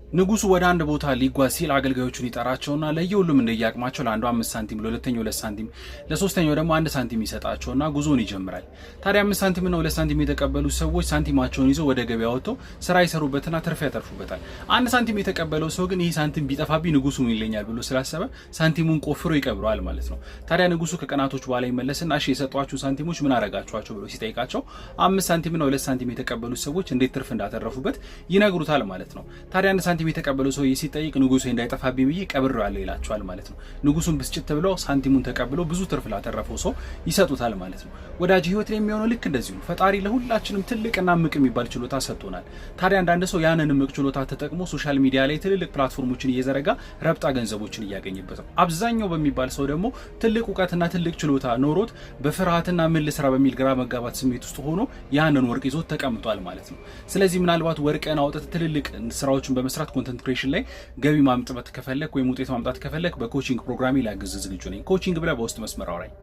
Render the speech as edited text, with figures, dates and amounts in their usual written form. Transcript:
ንጉሱ ወደ አንድ ቦታ ሊጓዝ ሲል አገልጋዮቹን ይጠራቸውና ለየሁሉም እንደያቅማቸው ለአንዱ 5 ሳንቲም፣ ለሁለተኛው 2 ሳንቲም፣ ለሶስተኛው ደግሞ 1 ሳንቲም ይሰጣቸውና ጉዞውን ይጀምራል። ታዲያ 5 ሳንቲም እና 2 ሳንቲም የተቀበሉ ሰዎች ሳንቲማቸውን ይዘው ወደ ገበያ ወጥተው ስራ ይሰሩበትና ትርፍ ያተርፉበታል። 1 ሳንቲም የተቀበለው ሰው ግን ይህ ሳንቲም ቢጠፋብኝ ንጉሱ ይለኛል ብሎ ስላሰበ ሳንቲሙን ቆፍሮ ይቀብረዋል ማለት ነው። ታዲያ ንጉሱ ከቀናቶች በኋላ ይመለስና እሺ የሰጧችሁ ሳንቲሞች ምን አረጋችኋቸው ብሎ ሲጠይቃቸው 5 ሳንቲም እና 2 ሳንቲም የተቀበሉ ሰዎች እንዴት ትርፍ እንዳተረፉበት ይነግሩታል ማለት ነው። ታዲያ 1 ሳንቲም የተቀበለው ሰው ሲጠይቅ ንጉሱ እንዳይጠፋብኝ ብዬ ቀብሬዋለሁ ይላቸዋል ማለት ነው። ንጉሱን ብስጭት ብለው ሳንቲሙን ተቀብለው ብዙ ትርፍ ላተረፈው ሰው ይሰጡታል ማለት ነው። ወዳጅ ህይወት ላይ የሚሆነው ልክ እንደዚሁ ፈጣሪ ለሁላችንም ትልቅና ምቅ የሚባል ችሎታ ሰጥቶናል። ታዲያ አንዳንድ ሰው ያንን ምቅ ችሎታ ተጠቅሞ ሶሻል ሚዲያ ላይ ትልልቅ ፕላትፎርሞችን እየዘረጋ ረብጣ ገንዘቦችን እያገኘበት ነው። አብዛኛው በሚባል ሰው ደግሞ ትልቅ እውቀትና ትልቅ ችሎታ ኖሮት በፍርሃትና ምን ልስራ በሚል ግራ መጋባት ስሜት ውስጥ ሆኖ ያንን ወርቅ ይዞት ተቀምጧል ማለት ነው። ስለዚህ ምናልባት ወርቅን አውጥተህ ትልልቅ ስራዎችን በመስራት ኮንተንት ክሬሽን ላይ ገቢ ማምጣት ከፈለክ ወይም ውጤት ማምጣት ከፈለክ በኮቺንግ ፕሮግራም ላይ አግዝ ዝግጁ ነኝ። ኮቺንግ ብለህ በውስጥ መስመር አውራኝ።